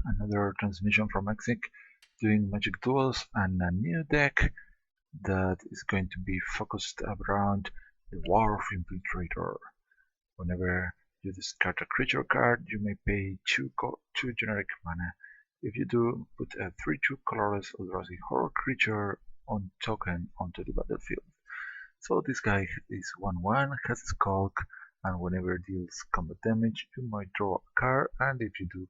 another transmission from Exec doing Magic Duels and a new deck that is going to be focused around the Wharf Infiltrator. Whenever you discard a creature card, you may pay 2 generic mana. If you do, put a 3/2 colorless Eldrazi horror creature on token onto the battlefield. So this guy is 1/1, has a Skulk, and whenever deals combat damage, you might draw a card, and if you do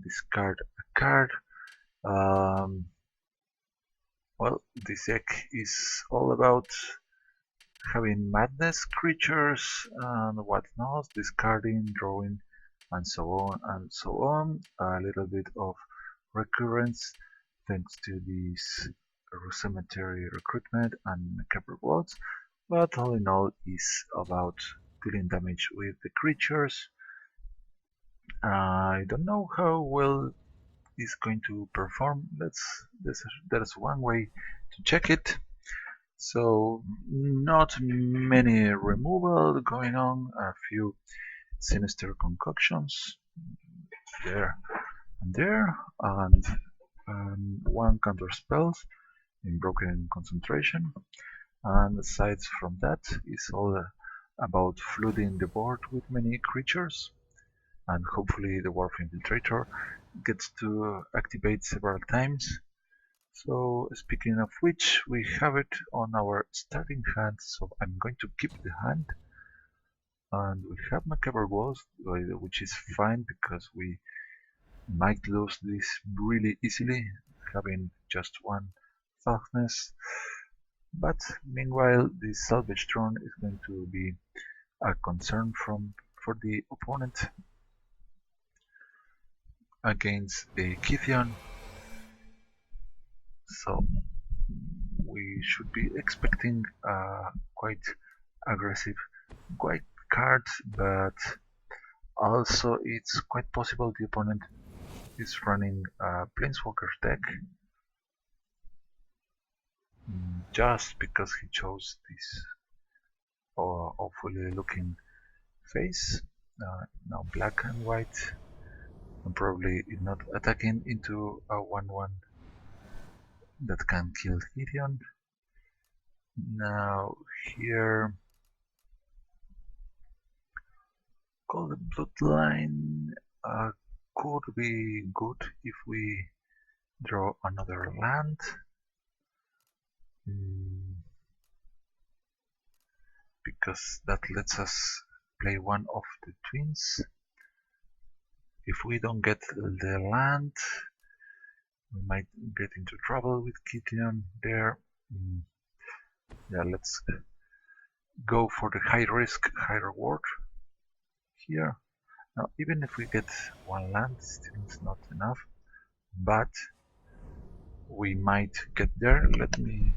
discard a card, well, this deck is all about having madness creatures and whatnot, discarding, drawing, and so on and so on. A little bit of recurrence thanks to this Cemetery Recruitment and Macabre Waltz, but all in all is about dealing damage with the creatures. I don't know how well it's going to perform. There's one way to check it. So not many removal going on, a few Sinister Concoctions there and there, and one counter spells in Broken Concentration, and aside from that is all about flooding the board with many creatures, and hopefully the Wharf Infiltrator gets to activate several times. So speaking of which, we have it on our starting hand, so I'm going to keep the hand. And we have Macabre Waltz, which is fine because we might lose this really easily, having just one toughness. But meanwhile, the Salvage Drone is going to be a concern for the opponent against the Kithion. So we should be expecting quite aggressive white cards, but also it's quite possible the opponent is running a Planeswalker deck just because he chose this awfully looking face. Now black and white, and probably not attacking into a 1/1 that can kill Gideon. Now here, Call the Bloodline could be good if we draw another land. Because that lets us play one of the twins. If we don't get the land, we might get into trouble with Gideon there. Yeah, let's go for the high risk, high reward here. Now, even if we get one land, still it's not enough, but we might get there. Let me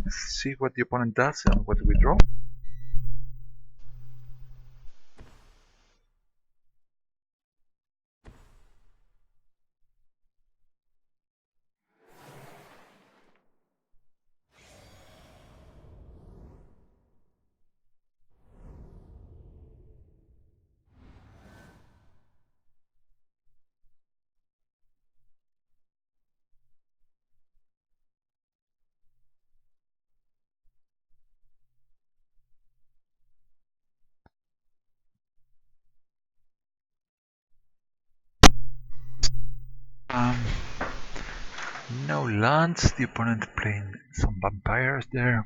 see what the opponent does and what we draw. No lands, the opponent playing some vampires there.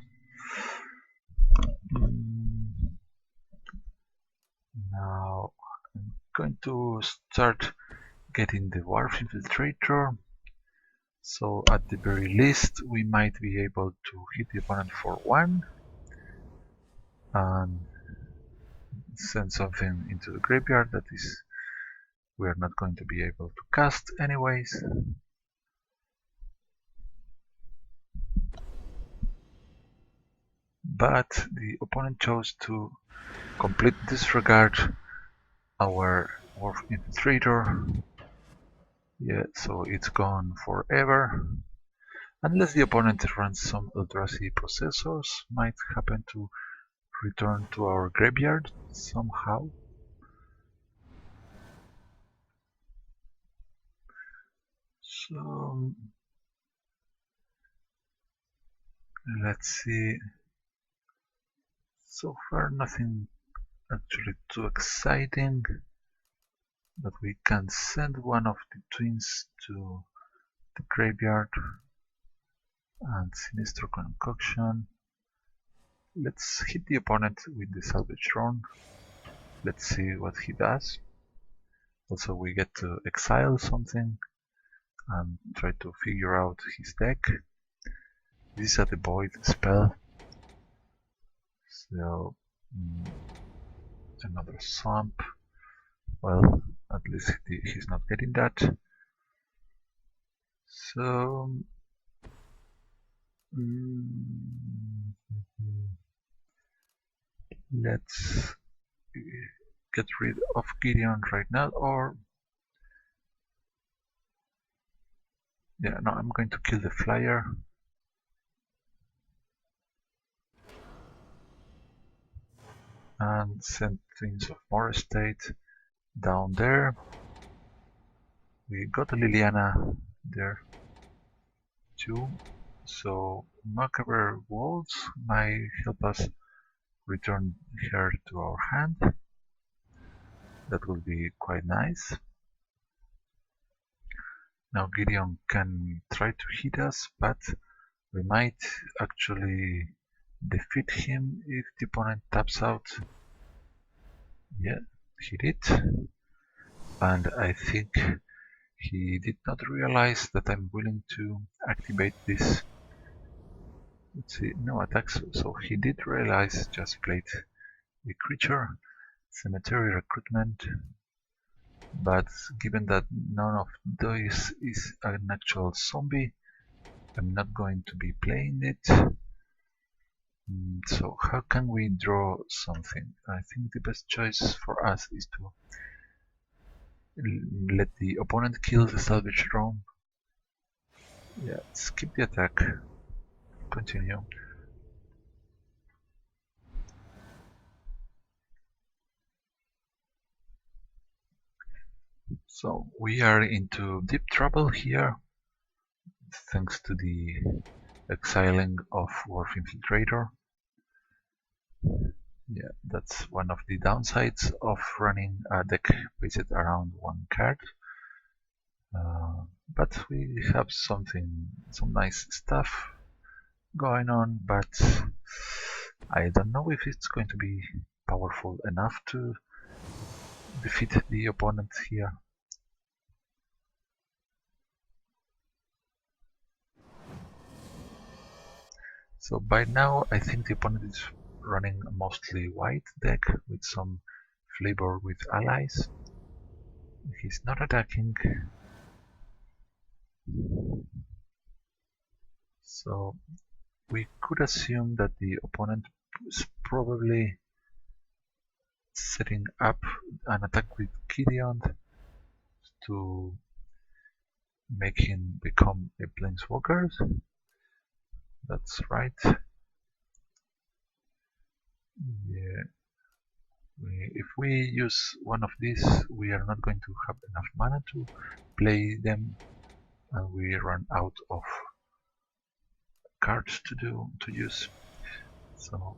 Now I'm going to start getting the Wharf Infiltrator. So at the very least we might be able to hit the opponent for 1 and send something into the graveyard that is we are not going to be able to cast anyways. But the opponent chose to complete disregard our Wharf Infiltrator. Yeah, so it's gone forever. Unless the opponent runs some Eldrazi processors, might happen to return to our graveyard somehow. So let's see. So far nothing actually too exciting, but we can send one of the twins to the graveyard and Sinister Concoction. Let's hit the opponent with the Salvage Drone. Let's see what he does. Also we get to exile something and try to figure out his deck. This is a Void spell. So another swamp. Well, at least he's not getting that. So let's get rid of Gideon right now, or yeah, no, I'm going to kill the flyer. And send things of Maurer State down there. We got Liliana there too. So Macabre Waltz might help us return her to our hand. That will be quite nice. Now Gideon can try to hit us, but we might actually defeat him if the opponent taps out. Yeah, he did. And I think he did not realize that I'm willing to activate this. Let's see, no attacks. So he did realize, just played the creature, Cemetery Recruitment. But given that none of those is an actual zombie, I'm not going to be playing it. So how can we draw something? I think the best choice for us is to let the opponent kill the Salvage Drone. Yeah, skip the attack. Continue. So we are into deep trouble here, thanks to the exiling of Wharf Infiltrator. Yeah, that's one of the downsides of running a deck based around one card. But we have some nice stuff going on, but I don't know if it's going to be powerful enough to defeat the opponent here. So by now I think the opponent is running a mostly white deck with some flavor with allies. He's not attacking. So we could assume that the opponent is probably setting up an attack with Gideon to make him become a planeswalker. That's right. Yeah. If we use one of these, we are not going to have enough mana to play them, and we run out of cards to use. So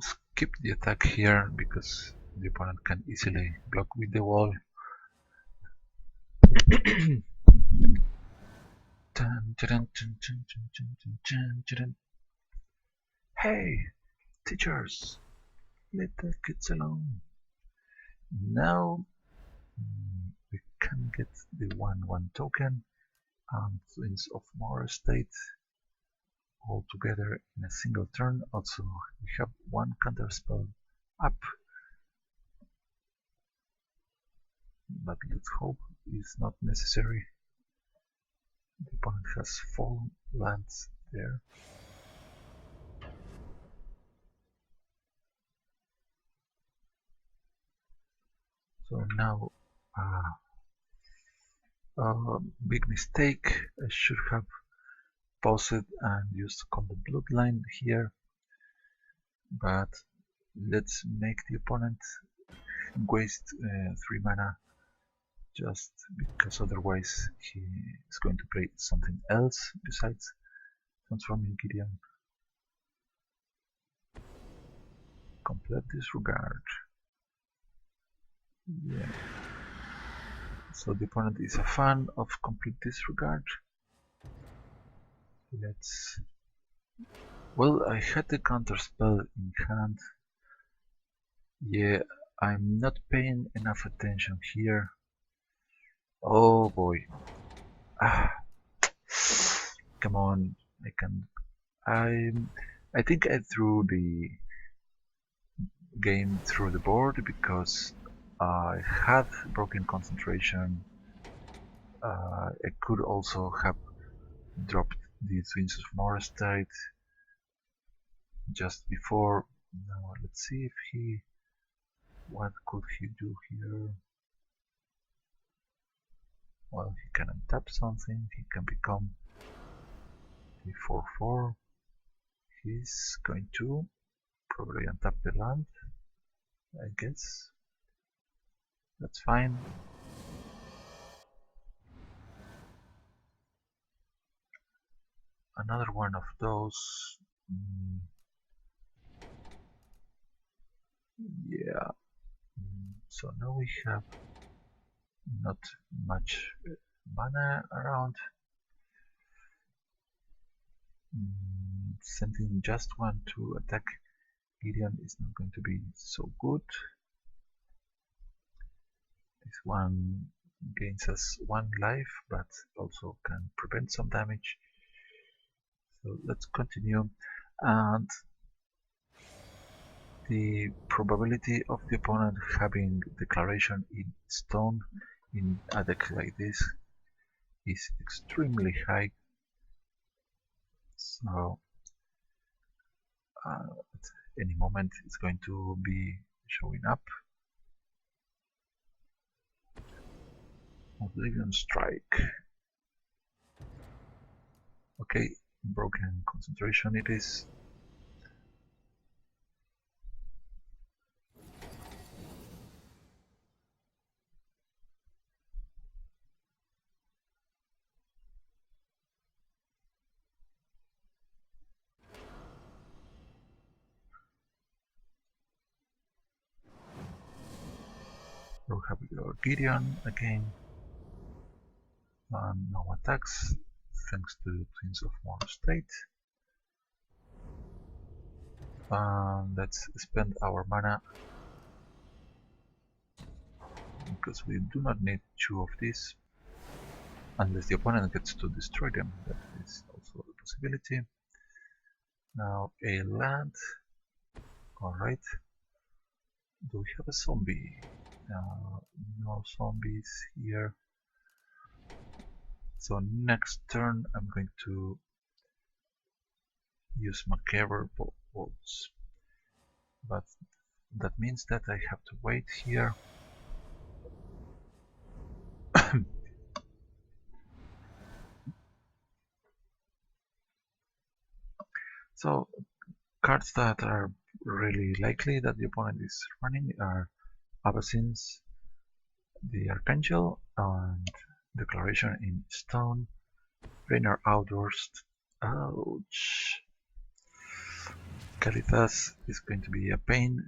skip the attack here because the opponent can easily block with the wall. Hey, teachers, let the kids alone. Now we can get the 1/1 token and Twins of Maurer State all together in a single turn. Also, we have one counter spell up, but let's hope it's not necessary. The opponent has 4 lands there. So now, big mistake. I should have paused and used Call the Bloodline here, but let's make the opponent waste 3 mana just because otherwise he is going to play something else besides transforming Gideon. Complete disregard. Yeah. So the opponent is a fan of complete disregard. Let's... Well, I had the counter spell in hand. Yeah, I'm not paying enough attention here. Oh boy. Ah, come on. I think I threw the game through the board because I had broken concentration. I could also have dropped the Twins of Maurer state just before. Now let's see if he... What could he do here? Well, he can untap something, he can become a 4-4. He's going to probably untap the land, I guess. That's fine. Another one of those. Yeah. So now we have not much mana around. Sending just one to attack Gideon is not going to be so good. This one gains us 1 life, but also can prevent some damage. So let's continue. And the probability of the opponent having Declaration in stone in a deck like this is extremely high. So at any moment it's going to be showing up. Oblivion Strike. Okay, broken concentration it is. We'll have your Gideon again. And no attacks, thanks to Twins of Maurer state. Let's spend our mana, because we do not need 2 of these, unless the opponent gets to destroy them. That is also a possibility. Now a land. Alright. Do we have a zombie? No zombies here. So next turn I'm going to use Macabre Waltz. But that means that I have to wait here. So cards that are really likely that the opponent is running are Abyssin's, the Archangel, and Declaration in stone. Rainer Outdoors. Ouch. Calitas is going to be a pain.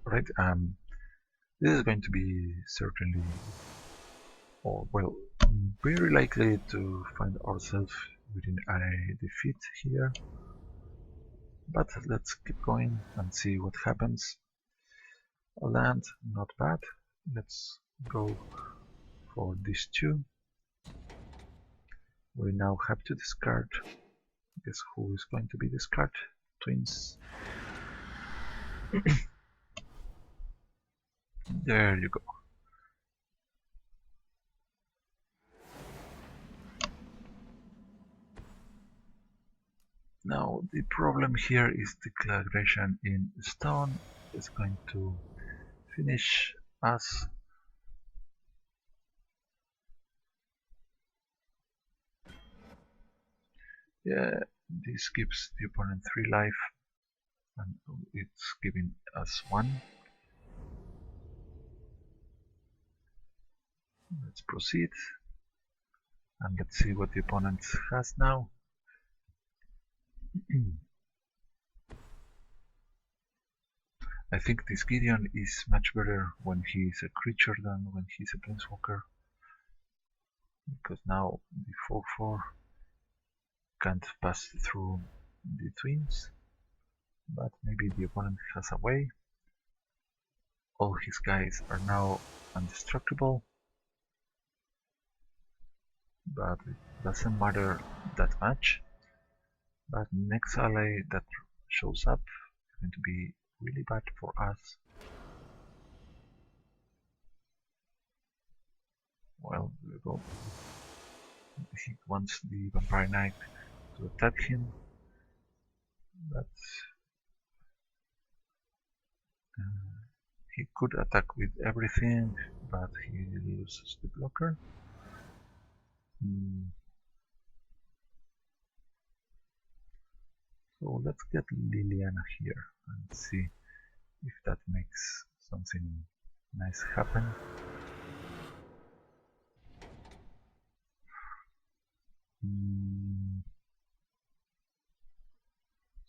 Right, this is going to be certainly, or well, very likely to find ourselves within a defeat here. But let's keep going and see what happens. A land, not bad. Let's go for these 2. We now have to discard. Guess who is going to be discarded? Twins. There you go. Now the problem here is Declaration in stone is going to finish us. Yeah, This gives the opponent 3 life, and it's giving us 1. Let's proceed, and let's see what the opponent has now. I think this Gideon is much better when he is a creature than when he's a planeswalker, because now the 4/4 can't pass through the twins, but maybe the opponent has a way. All his guys are now indestructible, but it doesn't matter that much. But next ally that shows up is going to be really bad for us. Well, there we go. He wants the Vampire Knight to attack him, but he could attack with everything, but he loses the blocker. So let's get Liliana here and see if that makes something nice happen.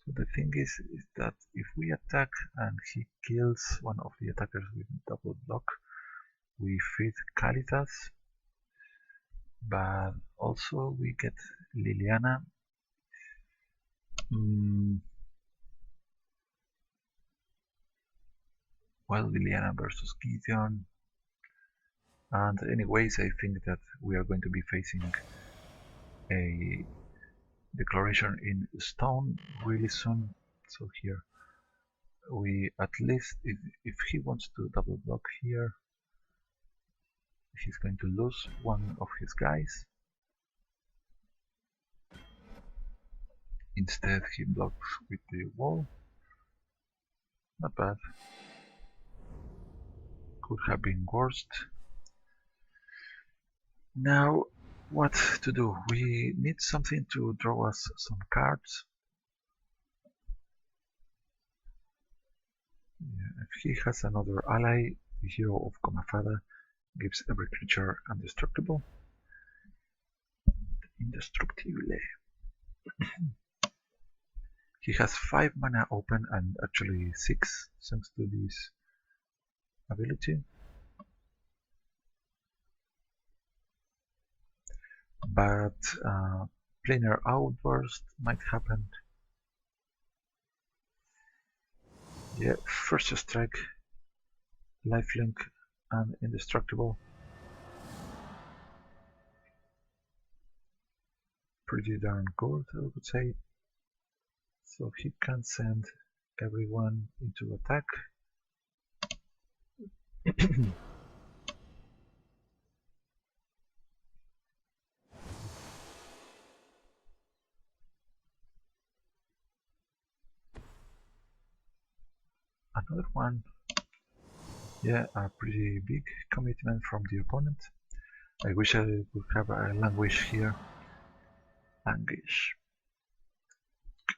So the thing is that if we attack and he kills one of the attackers with double block, we feed Kalitas, but also we get Liliana. Well, Liliana versus Gideon, and anyways I think that we are going to be facing a declaration in stone really soon. So here we at least, if he wants to double block here, he's going to lose one of his guys. Instead he blocks with the wall. Not bad. Could have been worse. Now what to do? We need something to draw us some cards. If he has another ally, the hero of Comafada gives every creature indestructible. Indestructible. He has 5 mana open and actually 6 thanks to this ability. But planar outburst might happen. Yeah, first strike, lifelink and indestructible. Pretty darn good, I would say. So he can send everyone into attack. Another one. Yeah, a pretty big commitment from the opponent. I wish I could have a languish here. Languish.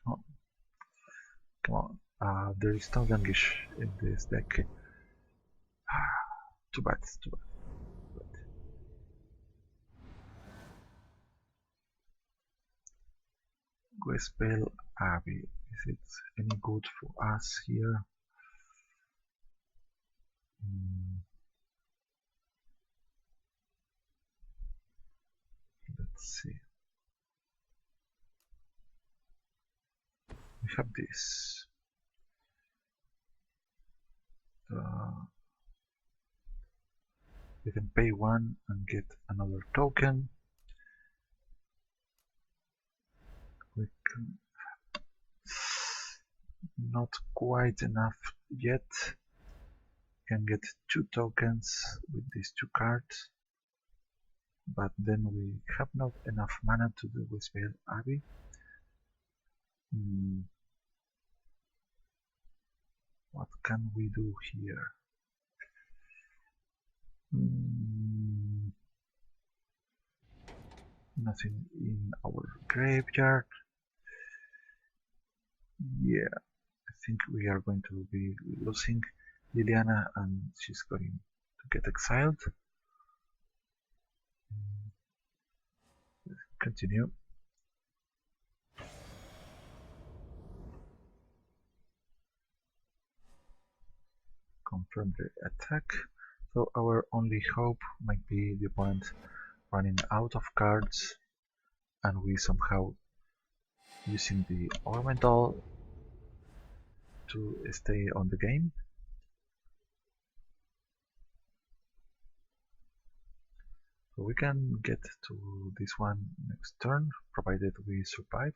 Come on. There is no languish in this deck. Too bad, too bad. Westvale Abbey. Is it any good for us here? Let's see. We have this. We can pay 1 and get another token. We can not quite enough yet. We can get 2 tokens with these 2 cards, but then we have not enough mana to do Westvale Abbey. What can we do here? Nothing in our graveyard. Yeah, I think we are going to be losing Liliana and she's going to get exiled. Continue. Confirm the attack. So our only hope might be the opponent running out of cards and we somehow using the ornamental to stay on the game. So we can get to this one next turn, provided we survive.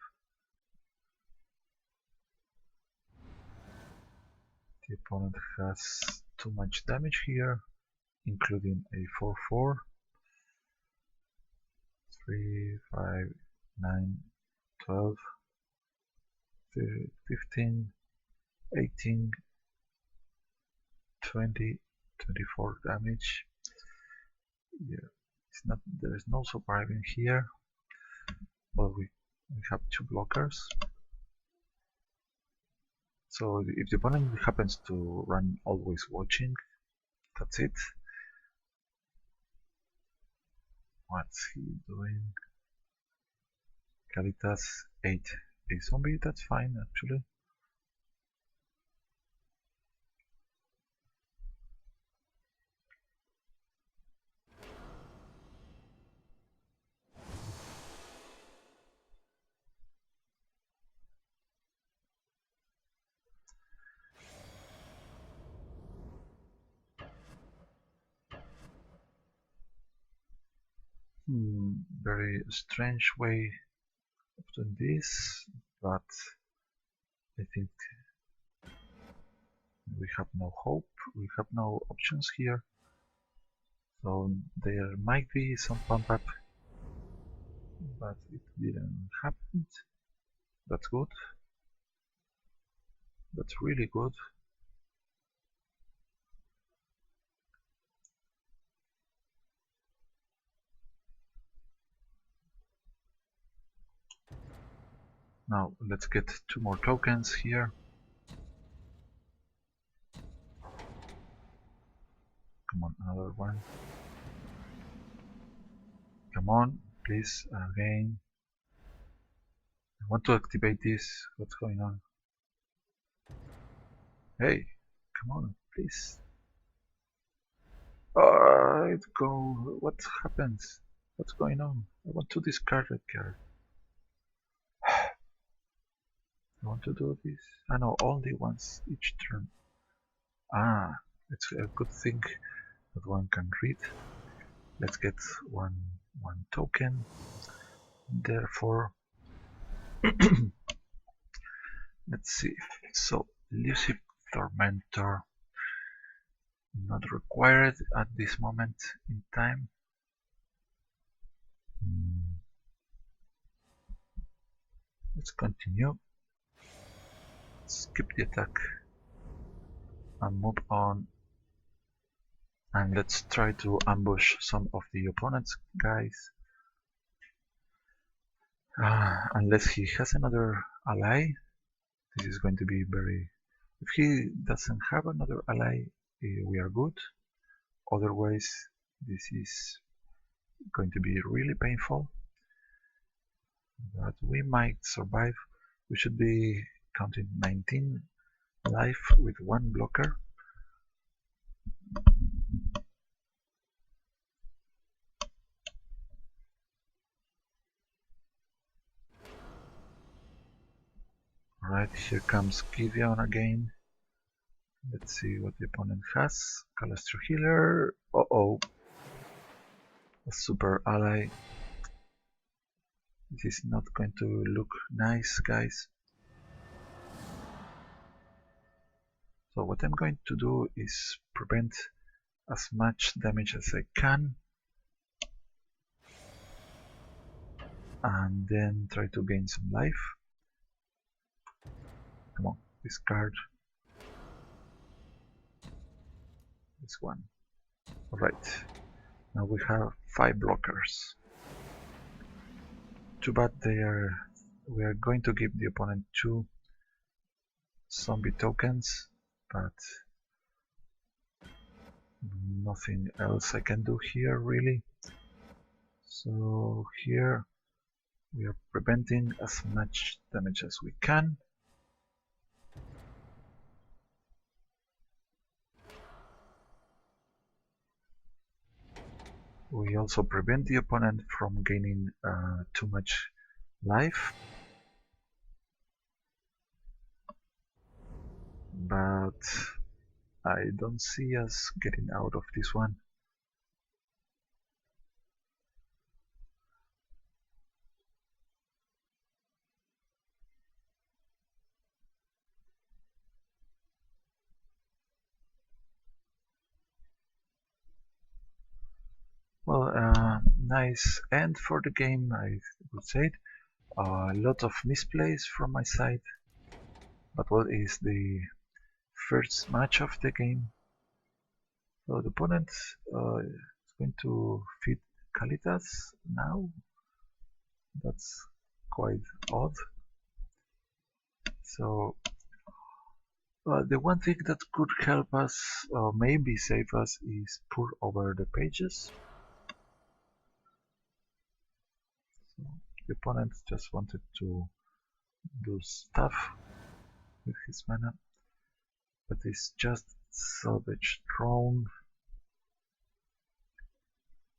The opponent has too much damage here, including a 4/4. 3, 5, 9, 12, 15, 18, 20, 24 damage. Yeah, it's not. There is no surviving here. Well, we have 2 blockers. So if the opponent happens to run Always Watching, that's it. What's he doing? Kalitas 8 a zombie, that's fine actually. Very strange way of doing this, but I think we have no hope, we have no options here. So there might be some pump up, but it didn't happen. That's good. That's really good. Now let's get 2 more tokens here. Come on, another one. Come on, please, again. I want to activate this. What's going on? Hey, come on, please. Alright, go. What happens? What's going on? I want to discard a card. I want to do this. I know, only once each turn. Ah, it's a good thing that one can read. Let's get one token. Therefore, let's see. So, Elusive Tormentor, not required at this moment in time. Let's continue. Skip the attack and move on. And let's try to ambush some of the opponent's guys. Unless he has another ally, this is going to be very... If he doesn't have another ally, we are good. Otherwise, this is going to be really painful. But we might survive. We should be counting 19 life with 1 blocker. Alright, here comes Gideon again. Let's see what the opponent has. Calastro Healer. Uh-oh. A super ally. This is not going to look nice, guys. So what I'm going to do is prevent as much damage as I can. And then try to gain some life. Come on, discard. This one. Alright. Now we have 5 blockers. Too bad we are going to give the opponent 2 zombie tokens, but nothing else I can do here really. So here we are preventing as much damage as we can. We also prevent the opponent from gaining too much life. But I don't see us getting out of this one. Well, nice end for the game, I would say. A lot of misplays from my side, but what is the first match of the game? So the opponent is going to feed Kalitas now. That's quite odd. So the one thing that could help us, or maybe save us, is pour over the pages. So the opponent just wanted to do stuff with his mana, but it's just Salvage Drone.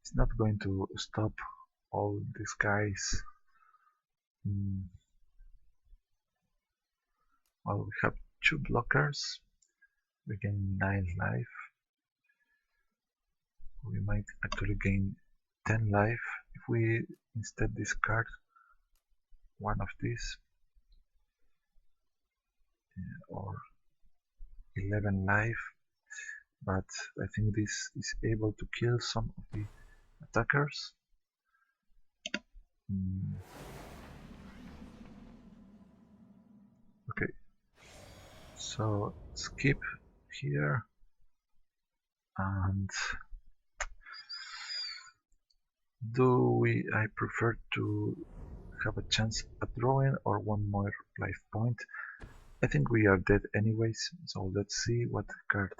It's not going to stop all these guys. Well, we have 2 blockers. We gain 9 life. We might actually gain 10 life if we instead discard one of these, or 11 life, but I think this is able to kill some of the attackers. Okay, so skip here, and I prefer to have a chance at drawing or one more life point. I think we are dead anyways, so let's see what card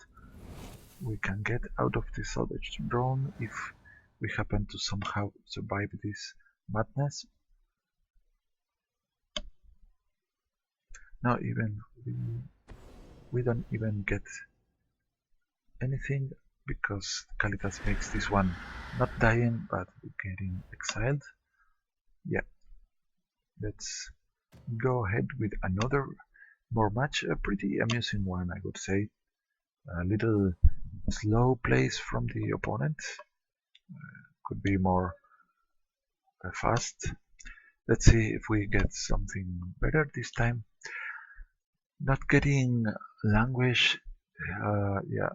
we can get out of the Salvage Drone if we happen to somehow survive this madness. Now we don't even get anything because Kalitas makes this one not dying but getting exiled. Yeah, let's go ahead with another more match, a pretty amusing one I would say. A little slow plays from the opponent, could be more fast. Let's see if we get something better this time. Not getting Languish, yeah,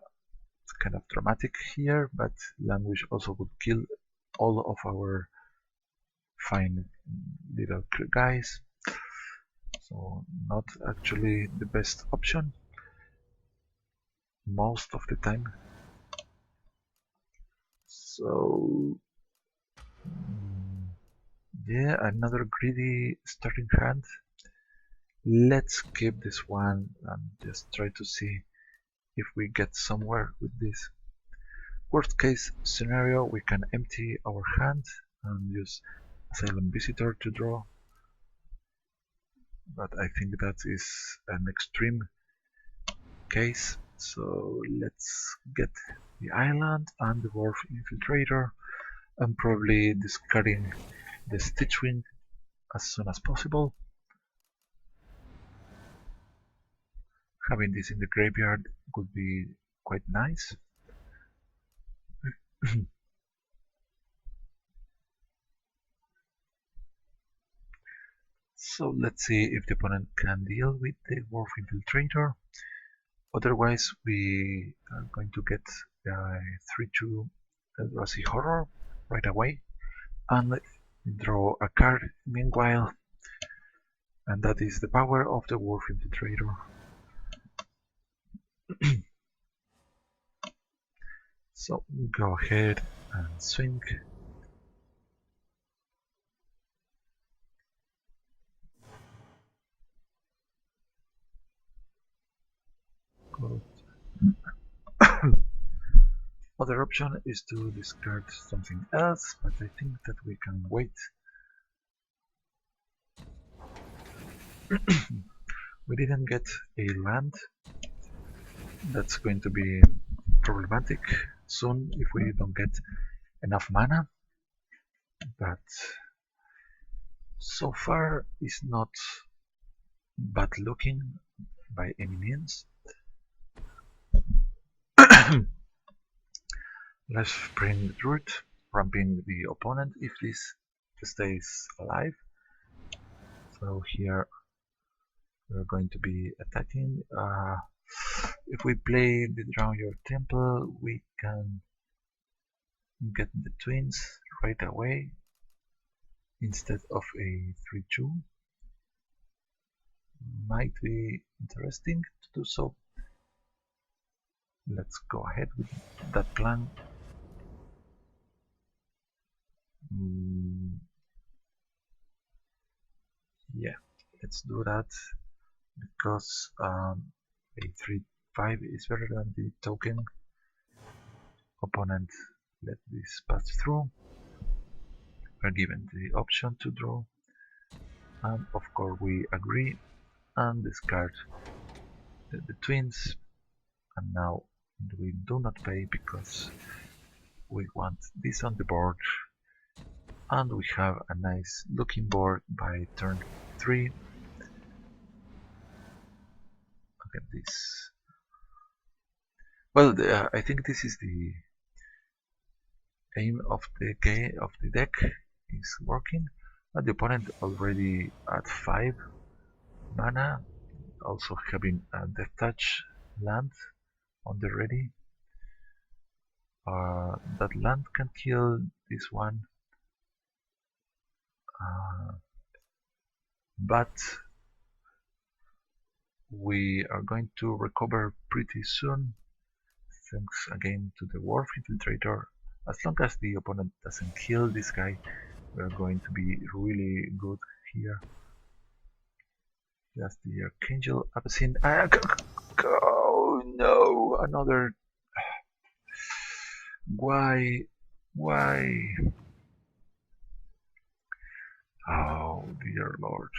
it's kind of dramatic here, but Languish also would kill all of our fine little guys, so not actually the best option most of the time. So yeah, another greedy starting hand. Let's keep this one and just try to see if we get somewhere with this. Worst case scenario, we can empty our hand and use Asylum Visitor to draw, but I think that is an extreme case, so let's get the island and the Wharf Infiltrator and probably discarding the Stitchwing as soon as possible. Having this in the graveyard would be quite nice. So let's see if the opponent can deal with the Wharf Infiltrator. Otherwise we are going to get 3-2 Eldrazi Horror right away and draw a card meanwhile, and that is the power of the Wharf Infiltrator. So go ahead and swing. Good. Other option is to discard something else, but I think that we can wait. We didn't get a land. That's going to be problematic soon if we don't get enough mana. But so far it's not bad looking by any means. Let's bring the Druid, ramping the opponent if this stays alive. So here we're going to be attacking. If we play the Drownyard Temple, we can get the twins right away instead of a 3-2. Might be interesting to do so. Let's go ahead with that plan. Yeah, let's do that because a 3-5 is better than the token. Opponent let this pass through. We're given the option to draw, and of course we agree and discard the twins. And now we do not pay because we want this on the board, and we have a nice looking board by turn 3. Look at this. Well, I think this is the aim of the deck is working, and the opponent already at 5 mana, also having a Death Touch land on the ready. That land can kill this one, but we are going to recover pretty soon, thanks again to the Wharf Infiltrator. As long as the opponent doesn't kill this guy, we're going to be really good here. Just the Archangel Abyssin. Oh no, another. Why? Oh dear Lord,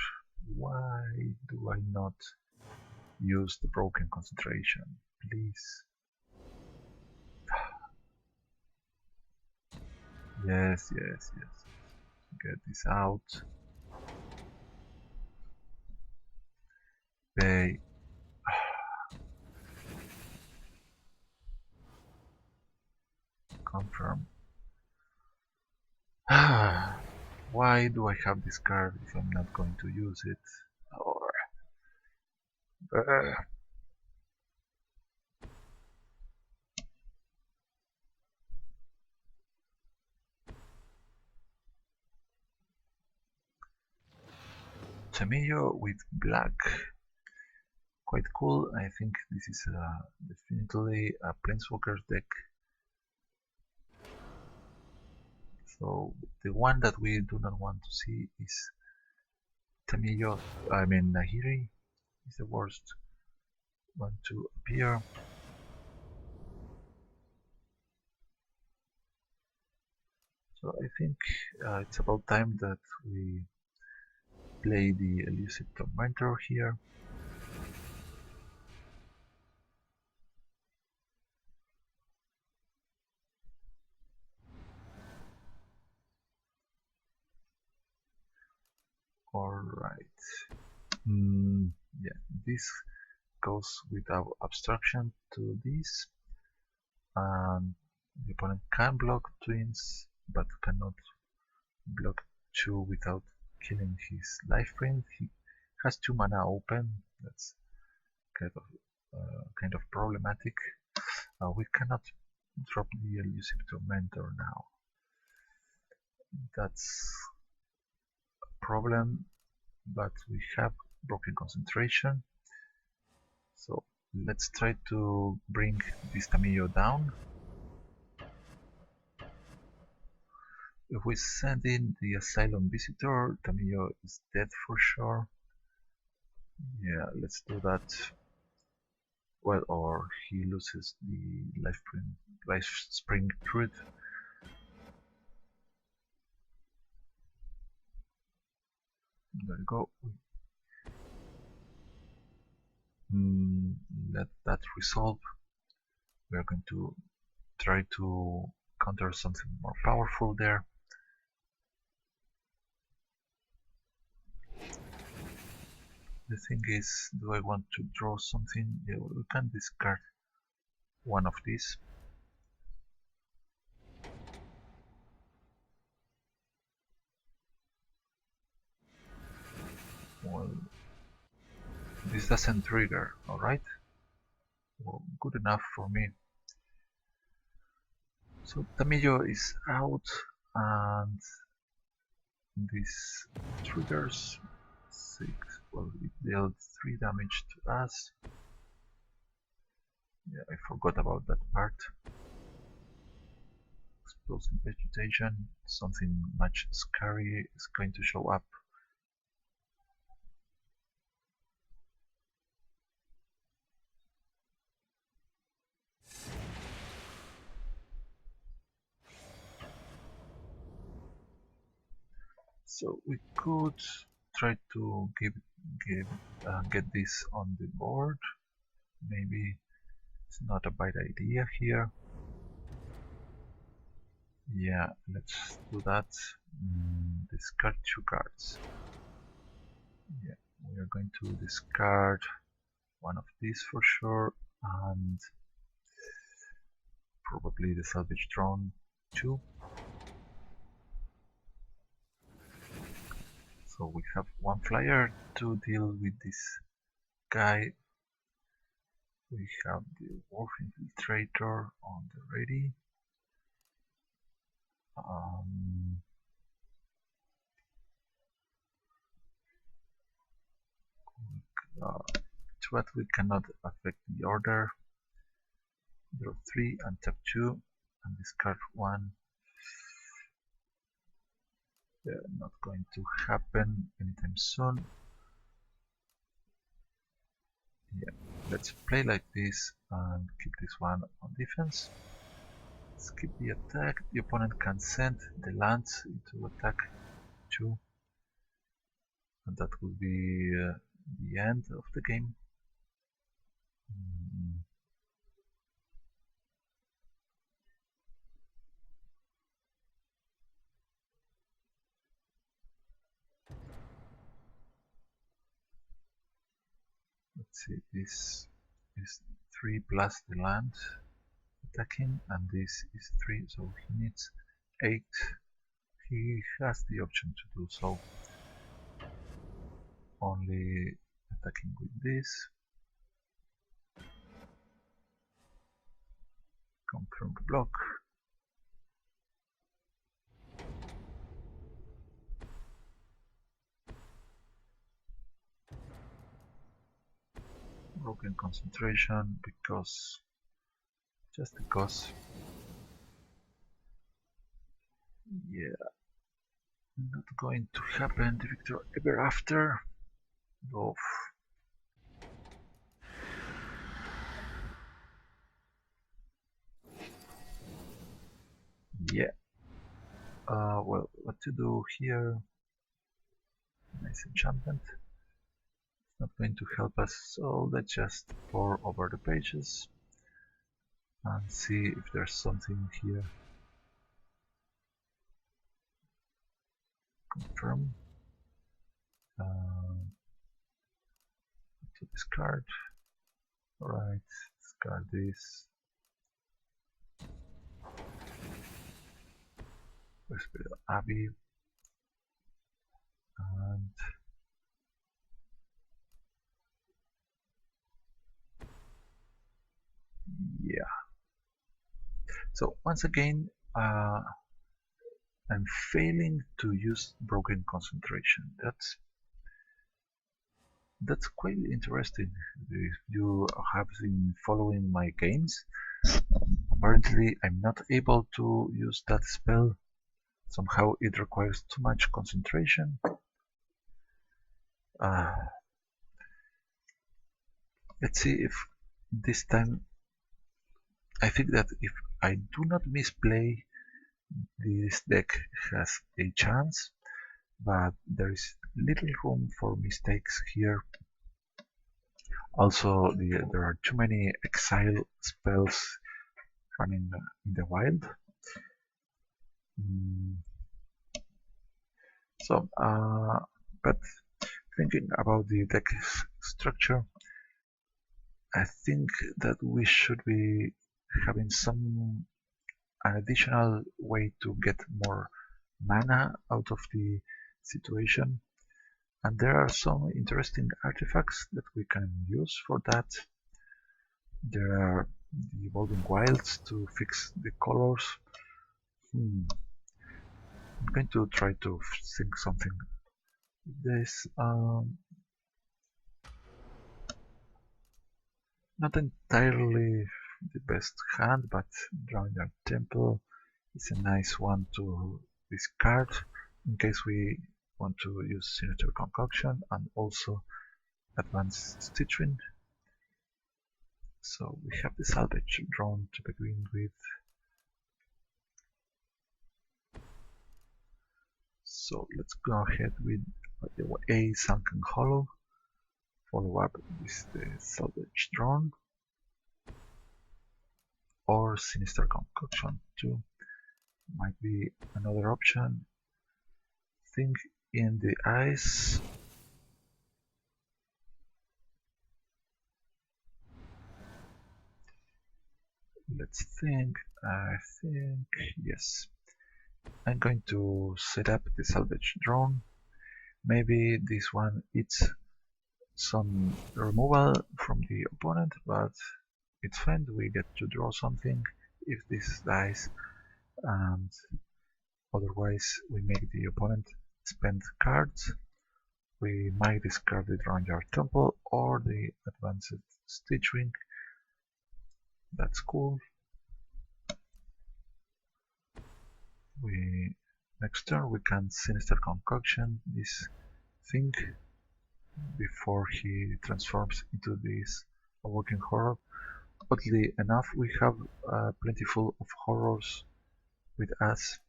why do I not use the broken concentration, please? Yes. Get this out. They confirm. Why do I have this card if I'm not going to use it? Or Tamiyo with black, quite cool. I think this is definitely a Planeswalker's deck. So the one that we do not want to see is Tamiyo. I mean Nahiri is the worst one to appear. So I think it's about time that we play the Elusive Tormentor here. Alright. Yeah, this goes without abstraction to this. And the opponent can block twins, but cannot block 2 without killing his life print. He has 2 mana open. That's kind of problematic. We cannot drop the Elusive Tormentor now. That's a problem, but we have broken concentration. So let's try to bring this Tamiyo down. If we send in the Asylum Visitor, Tamiyo is dead for sure. Yeah, let's do that. well, or he loses the life spring fruit. There you go. Let that resolve. We are going to try to counter something more powerful there. The thing is, do I want to draw something? Yeah, we can discard one of these. Well, this doesn't trigger, alright? Well, good enough for me. So Tamillo is out, and this triggers 6. Well, it dealt 3 damage to us. Yeah, I forgot about that part. Explosive vegetation, something much scary is going to show up. So we could try to get this on the board. Maybe it's not a bad idea here. Yeah, let's do that. Discard 2 cards. Yeah, we are going to discard one of these for sure, and probably the Salvage Drone too. So we have 1 flyer to deal with this guy. We have the Wharf Infiltrator on the ready. But we cannot affect the order. Draw 3 and tap 2 and discard 1. Not going to happen anytime soon. Yeah, let's play like this and keep this one on defense. Skip the attack. The opponent can send the lands into attack 2, and that will be the end of the game. Let's see, this is 3 plus the land attacking, and this is 3, so he needs 8. He has the option to do so. Only attacking with this. Confirm the block. Broken concentration just because. Yeah, not going to happen. The victor ever after. Oof. Yeah. Well, what to do here? Nice enchantment. It's not going to help us, so let's just pore over the pages and see if there's something here. Confirm. To discard. Alright, discard this. Westvale Abbey. And yeah. So once again, I'm failing to use broken concentration. That's quite interesting. If you have been following my games, apparently I'm not able to use that spell. Somehow it requires too much concentration. Let's see if This time I think that if I do not misplay, this deck has a chance, but there is little room for mistakes here. Also, there are too many exile spells running in the wild. But thinking about the deck structure, I think that we should be having an additional way to get more mana out of the situation, and there are some interesting artifacts that we can use for that. There are the Evolving Wilds to fix the colors. I'm going to try to think something. This not entirely the best hand, but Drownyard Temple is a nice one to discard in case we want to use Sinister Concoction and also Advanced Stitchwing. So we have the Salvage Drone to begin with. So let's go ahead with a Sunken Hollow. Follow up with the Salvage Drone or Sinister Concoction too. Might be another option. Think in the eyes. Let's think. I think yes. I'm going to set up the Salvage Drone. Maybe this one eats some removal from the opponent, but it's fine. We get to draw something if this dies, and otherwise we make the opponent spend cards. We might discard the Drowned Temple or the Advanced Stitchwing. That's cool. Next turn we can Sinister Concoction this thing before he transforms into this Awoken Horror. Oddly enough, we have plentiful of horrors with us.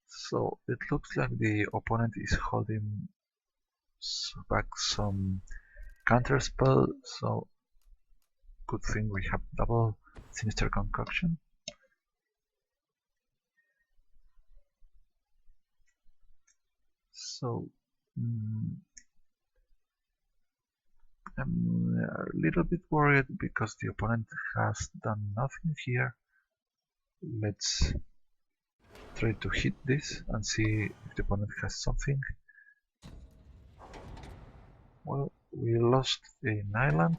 So it looks like the opponent is holding back some counter spell, so good thing we have double Sinister Concoction. So I'm a little bit worried because the opponent has done nothing here. Let's try to hit this and see if the opponent has something. Well, we lost an island.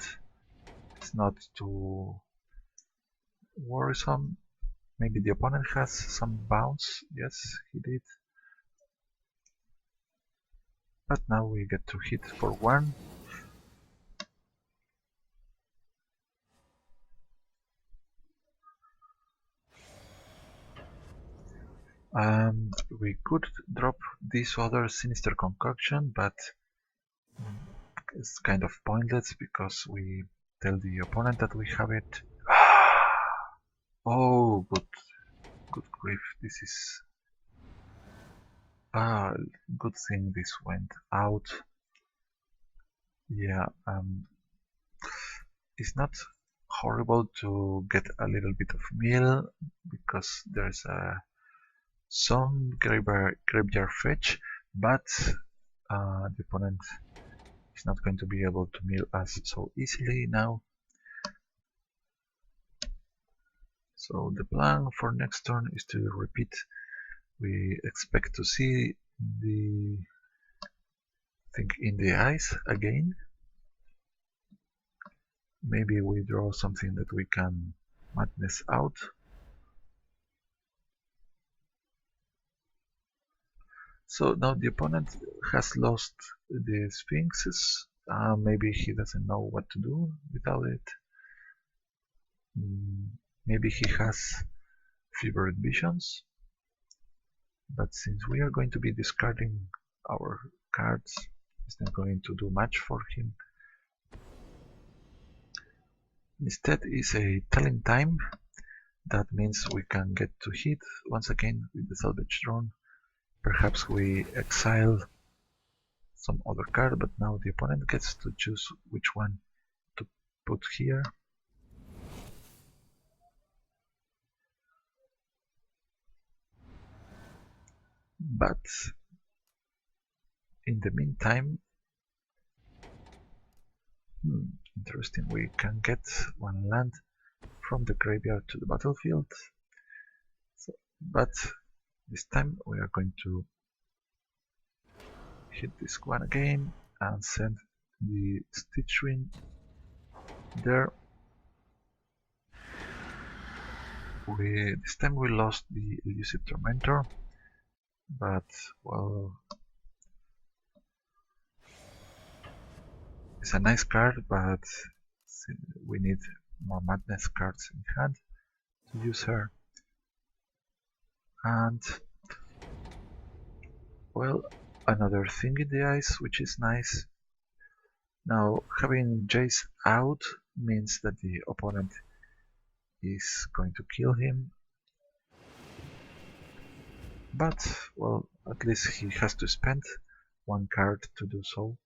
It's not too worrisome. Maybe the opponent has some bounce. Yes, he did. But now we get to hit for 1. And we could drop this other Sinister Concoction, but it's kind of pointless because we tell the opponent that we have it. Oh, good grief! This is good thing this went out. Yeah, it's not horrible to get a little bit of meal because there's some graveyard fetch, but the opponent is not going to be able to mill us so easily now. So the plan for next turn is to repeat. We expect to see the thing in the eyes again. Maybe we draw something that we can madness out. So now the opponent has lost the Sphinxes. Maybe he doesn't know what to do without it. Maybe he has Fevered Visions. But since we are going to be discarding our cards, It's not going to do much for him. Instead is a telling time. That means we can get to hit once again with the Salvage Drone. Perhaps we exile some other card, but now the opponent gets to choose which one to put here. But in the meantime, interesting, we can get one land from the graveyard to the battlefield. But this time we are going to hit this one again and send the Stitchwing there. This time we lost the Elusive Tormentor, but well, it's a nice card, but we need more madness cards in hand to use her. And well, another thing in the ice, which is nice. Now, having Jace out means that the opponent is going to kill him. But, well, at least he has to spend one card to do so.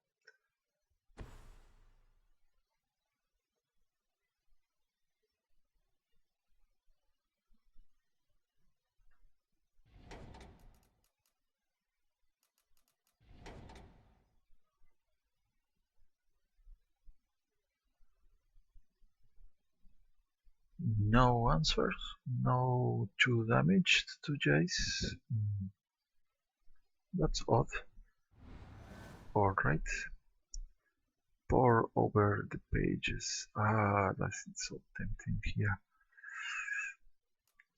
No answers, no 2 damage to Jace. That's odd. Alright. Pore over the pages. Ah, that's so tempting here.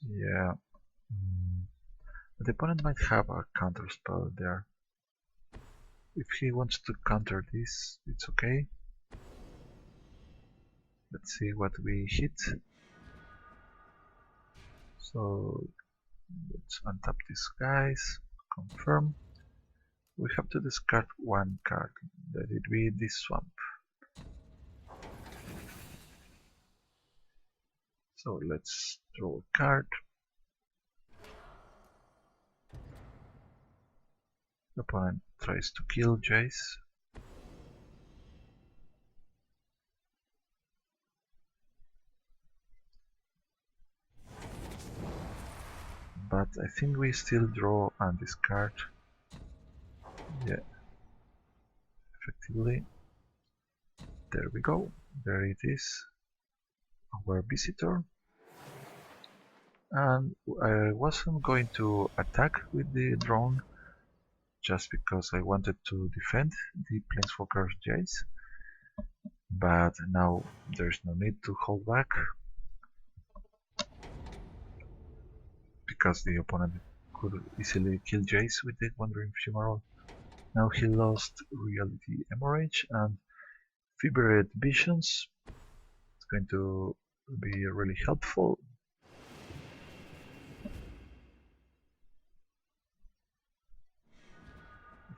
Yeah. The opponent might have a counter spell there. If he wants to counter this, it's okay. Let's see what we hit. So let's untap these guys, confirm. We have to discard one card. Let it be this swamp. So let's draw a card. The opponent tries to kill Jace. But I think we still draw and discard. Yeah, effectively. There we go. There it is. Our visitor. And I wasn't going to attack with the drone just because I wanted to defend the Planeswalker's Jace. But now there's no need to hold back, because the opponent could easily kill Jace with the Wandering Fumarole. Now he lost Reality Hemorrhage and Fevered Visions. It's going to be really helpful.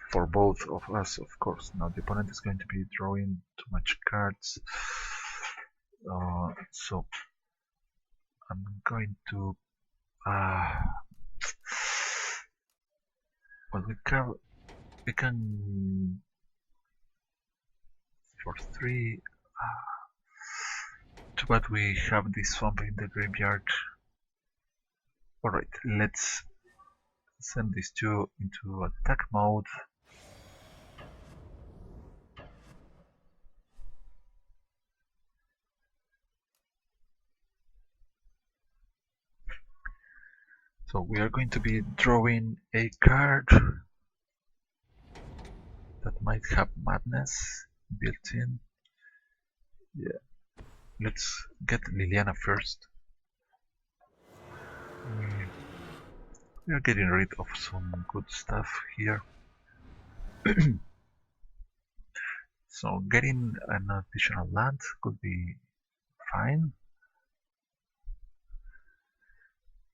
For both of us, of course. Now the opponent is going to be drawing too much cards. So I'm going to well, we can for 3 too bad we have this swamp in the graveyard. Alright, let's send these two into attack mode. So we are going to be drawing a card that might have madness built in. Yeah, let's get Liliana first. We are getting rid of some good stuff here. So getting an additional land could be fine.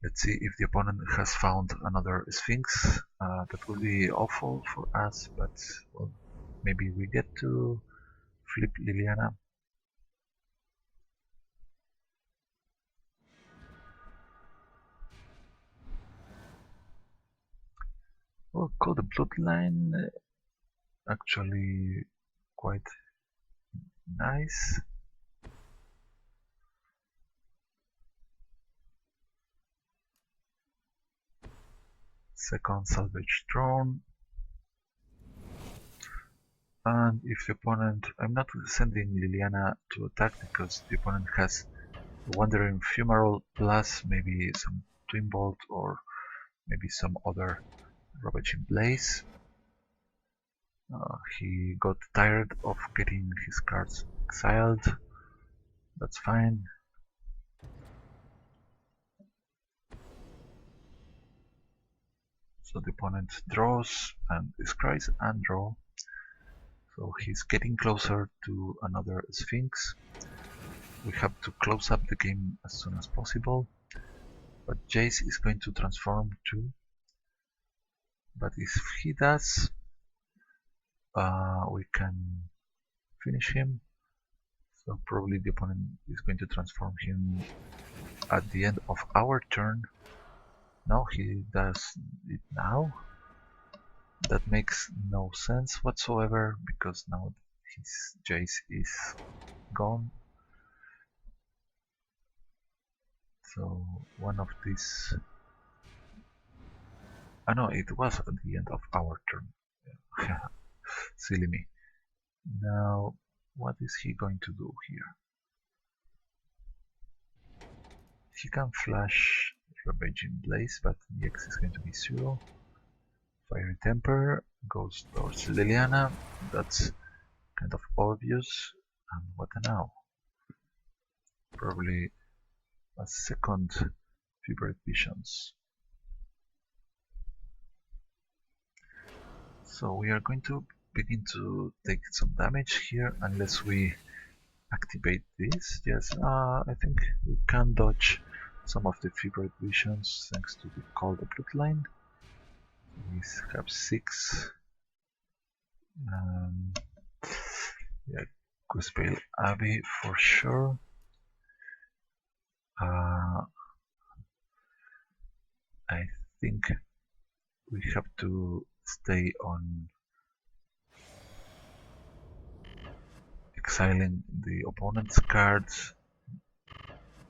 Let's see if the opponent has found another Sphinx. That would be awful for us, but well, maybe we get to flip Liliana. Well, Call the Bloodline, actually quite nice. Second Salvage Drone. And if the opponent... I'm not sending Liliana to attack because the opponent has Wandering Fumarole plus maybe some Twin Bolt or maybe some other Ravaging Blaze. He got tired of getting his cards exiled. That's fine. So the opponent draws and descries and draw. So he's getting closer to another Sphinx. We have to close up the game as soon as possible. But Jace is going to transform too. But if he does, we can finish him. So probably the opponent is going to transform him at the end of our turn. No, he does it now. That makes no sense whatsoever because now his Jace is gone. So one of these... no, it was at the end of our turn. Yeah. Silly me. Now, what is he going to do here? He can flash Ravaging Blaze, but the X is going to be 0. Fiery Temper goes towards Liliana. That's kind of obvious. And what now? Probably a second Fevered Visions. So we are going to begin to take some damage here unless we activate this. Yes, I think we can dodge some of the Fevered Visions thanks to the Call the Bloodline. We have 6. Yeah, Westvale Abbey for sure. I think we have to stay on exiling the opponent's cards,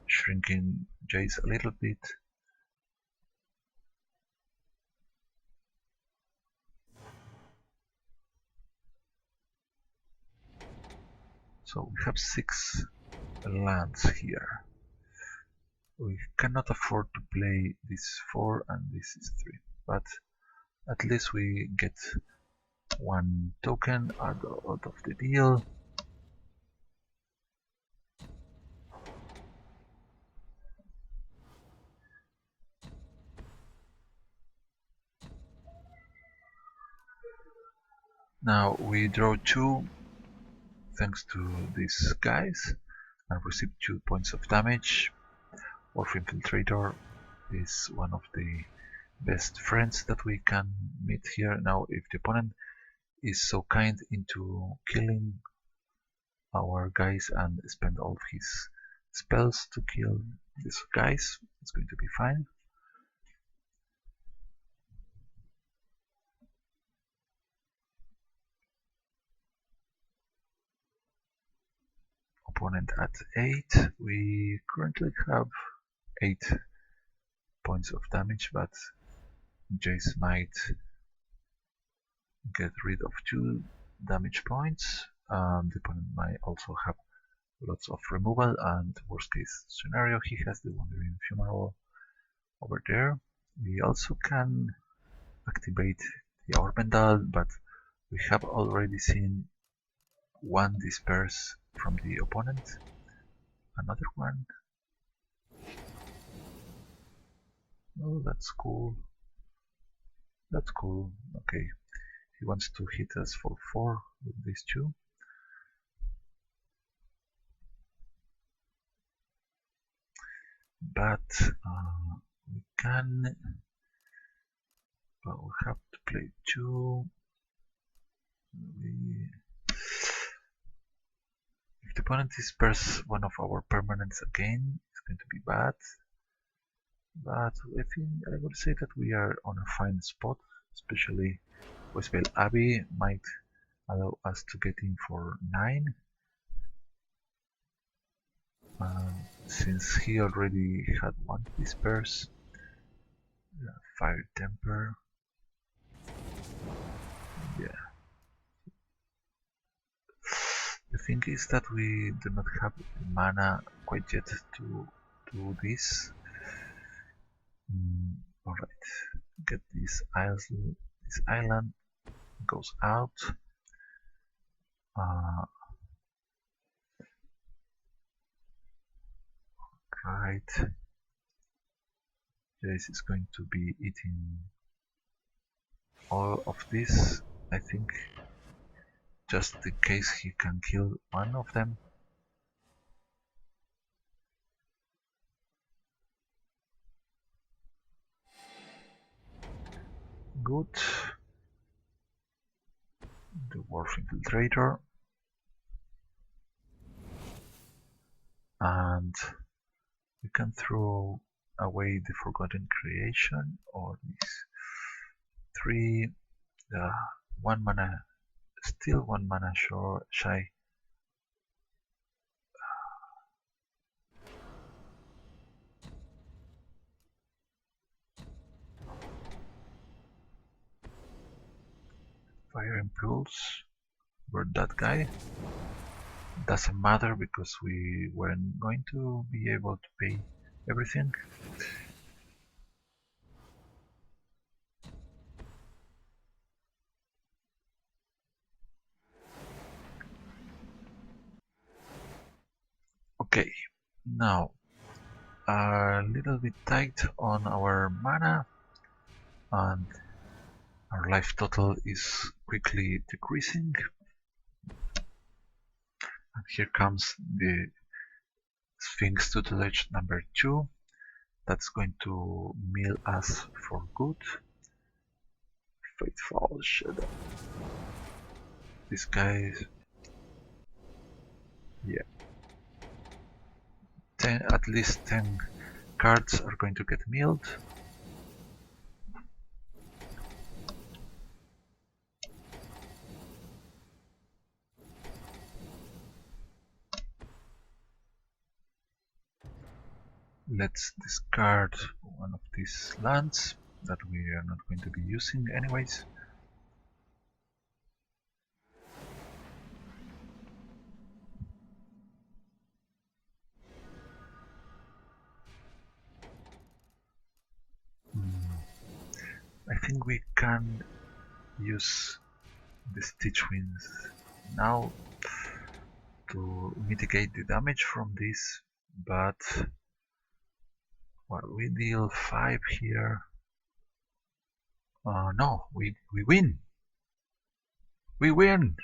shrinking Jace a little bit. So we have 6 lands here. We cannot afford to play this 4 and this is 3, but at least we get 1 token out of the deal. Now we draw 2 thanks to these guys and receive 2 points of damage. Wharf Infiltrator is one of the best friends that we can meet here. Now if the opponent is so kind into killing our guys and spend all of his spells to kill these guys, it's going to be fine. Opponent at 8. We currently have 8 points of damage, but Jace might get rid of 2 damage points. The opponent might also have lots of removal, and worst case scenario, he has the Wandering Fumarole over there. We also can activate the Ormendal, but we have already seen 1 disperse from the opponent. Another one. Oh, that's cool. That's cool. Okay. He wants to hit us for 4 with these 2. But we can... Well, we have to play 2. If the opponent disperses one of our permanents again, it's going to be bad. But I think I would say that we are on a fine spot, especially Westvale Abbey might allow us to get in for 9. Since he already had one disperse, Fire Temper. Yeah. The thing is that we do not have mana quite yet to do this. Alright, get this island goes out. Right. Jace is going to be eating all of this, I think, just in case he can kill one of them. Good. The Wharf Infiltrator. And we can throw away the Forgotten Creation or these 3, 1 mana, still 1 mana shy. Fire Impulse, we're that guy. Doesn't matter because we weren't going to be able to pay everything. Okay, now a little bit tight on our mana and our life total is quickly decreasing. And here comes the Sphinx tutelage number 2. That's going to mill us for good. Fateful Shadow. This guy, yeah. At least 10 cards are going to get milled. Let's discard one of these lands that we are not going to be using anyways. I think we can use the Stitchwings now to mitigate the damage from this, but well, we deal 5 here. No, we win! We win!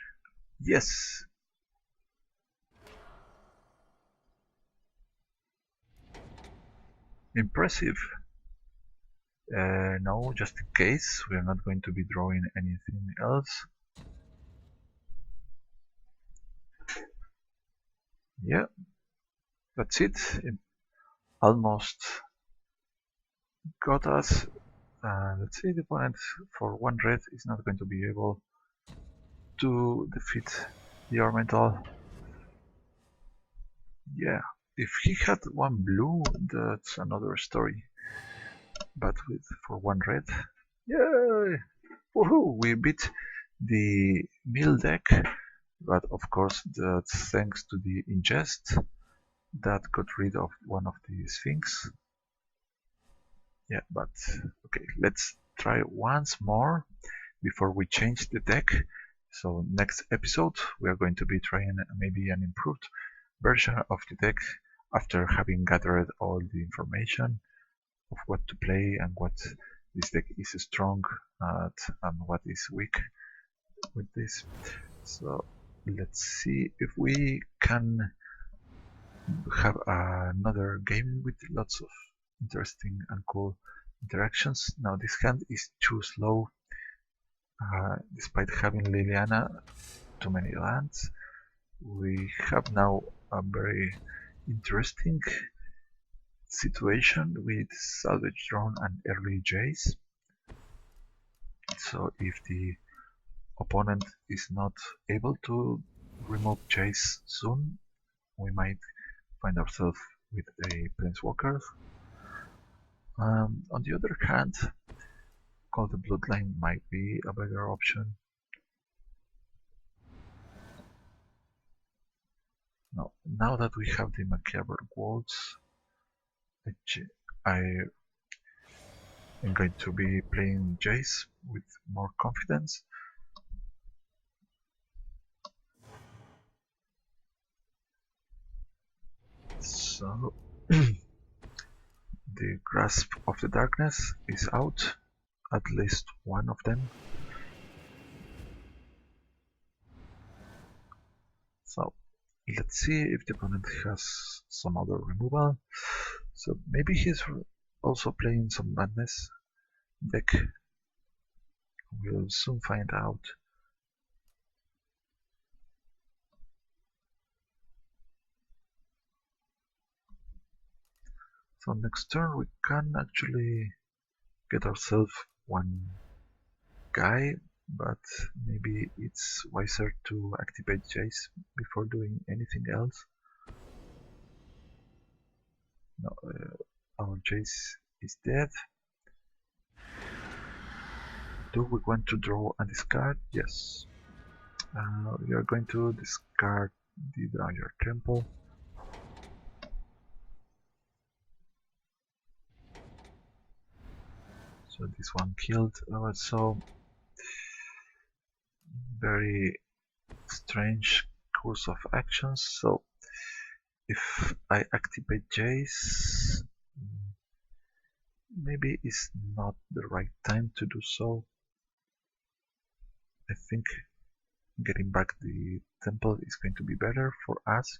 Yes! Impressive! No, just in case, we are not going to be drawing anything else. Yeah, that's it. It almost got us. Let's see, the opponent for 1 red is not going to be able to defeat the Ornamental. Yeah, if he had 1 blue, that's another story. But for 1 red, yay! Woohoo! We beat the mill deck, but of course that's thanks to the ingest that got rid of one of the Sphinx. Yeah, but okay, let's try once more before we change the deck. So next episode we are going to be trying maybe an improved version of the deck after having gathered all the information of what to play and what this deck is strong at and what is weak with this. So let's see if we can have another game with lots of interesting and cool interactions. Now this hand is too slow Despite having Liliana too many lands, we have now a very interesting situation with Salvage Drone and early Jace. So if the opponent is not able to remove Jace soon, we might find ourselves with a Planeswalker. On the other hand, Call the Bloodline might be a better option. Now that we have the Macabre Waltz, I am going to be playing Jace with more confidence. So the Grasp of the Darkness is out, at least one of them. So let's see if the opponent has some other removal. So maybe he's also playing some Madness deck. We'll soon find out. So next turn we can actually get ourselves one guy, but maybe it's wiser to activate Jace before doing anything else. No, our Jace is dead. Do we want to draw and discard? Yes. We are going to discard the Drownyard Temple. So this one killed so very strange course of actions. So if I activate Jace, maybe it's not the right time to do so. I think getting back the temple is going to be better for us.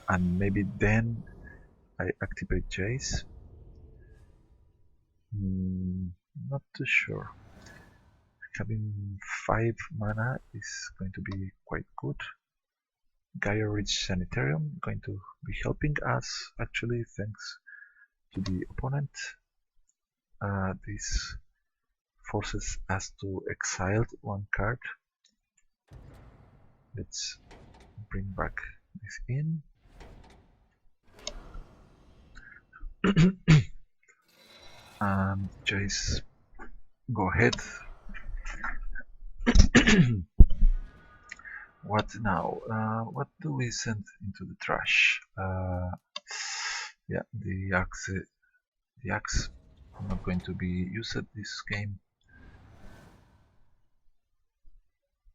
And maybe then I activate Jace. Not too sure. Having 5 mana is going to be quite good. Gaia Ridge Sanitarium going to be helping us actually, thanks to the opponent. This forces us to exile one card. Let's bring back this in. And Jace, go ahead. What now? What do we send into the trash? Yeah, the axe. The axe not going to be used this game.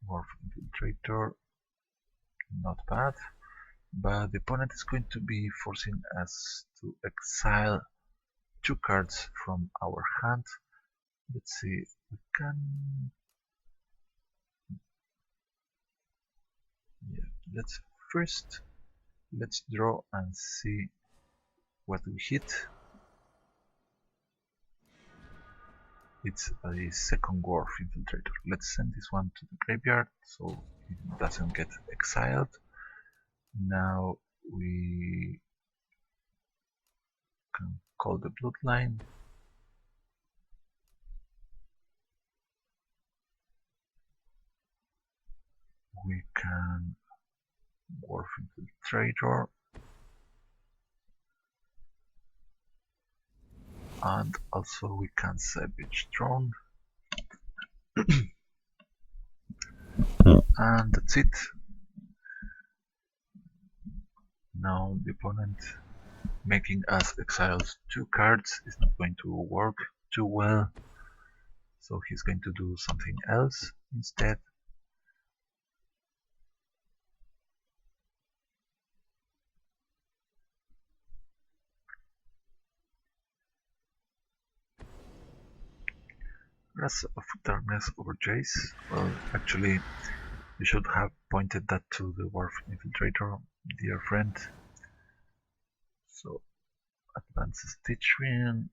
Wharf Infiltrator, not bad, but the opponent is going to be forcing us to exile 2 cards from our hand. Let's see, we can... Yeah, let's draw and see what we hit. It's a second Wharf Infiltrator. Let's send this one to the graveyard so it doesn't get exiled. Now we can call the Bloodline. We can Wharf Infiltrator. And also we can Salvage Drone. And that's it. Now the opponent making us exile 2 cards is not going to work too well. So he's going to do something else instead. Grasp of Darkness over Jace. Well, actually, you should have pointed that to the Wharf Infiltrator, dear friend. So, Advanced Stitchwing.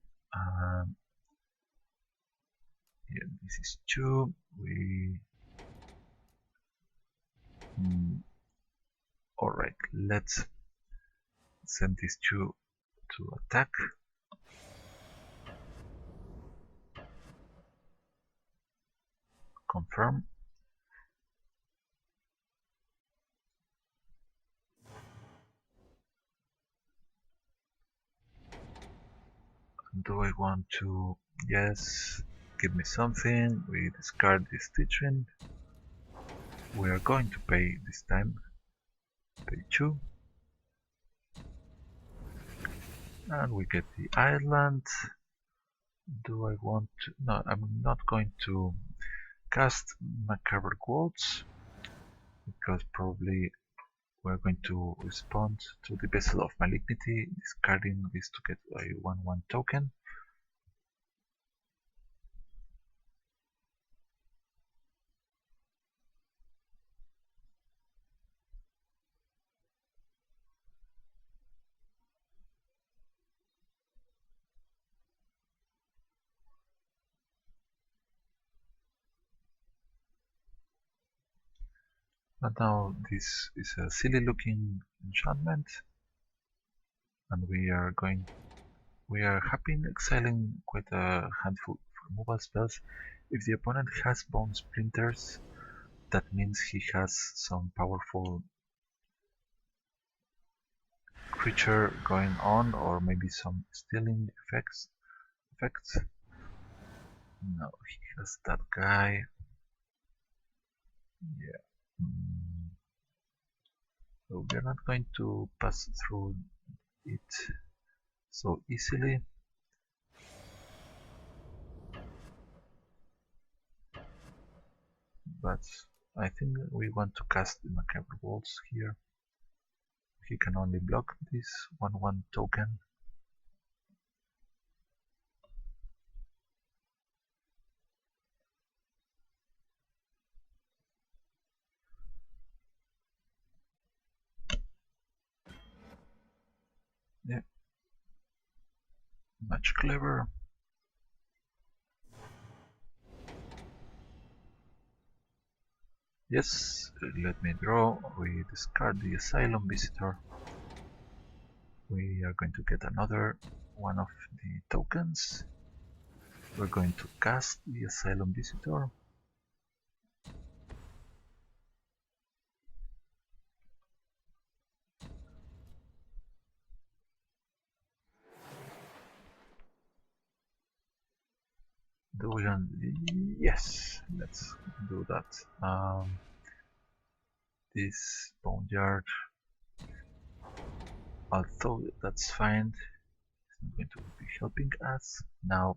Here, this is 2. We alright, let's send these 2 to attack. Confirm. Do I want to? Yes, give me something. We discard this Stitchwing. We are going to pay this time. Pay 2. And we get the island. Do I want to? No, I'm not going to cast Macabre Waltz because probably we're going to respond to the Vessel of Malignity, discarding this to get a 1/1 token. But now this is a silly looking enchantment, and we are happy in exiling quite a handful of removal spells. If the opponent has Bone Splinters, that means he has some powerful creature going on, or maybe some stealing effects. No, he has that guy. Yeah. So we're not going to pass through it so easily. But I think we want to cast the Macabre Waltz here. He can only block this 1/1 token. Yeah, much clever. Yes, let me draw. We discard the Asylum Visitor. We are going to get another one of the tokens. We're going to cast the Asylum Visitor. Do we want? Yes, let's do that. This Boneyard, although that's fine, it's not going to be helping us. Now,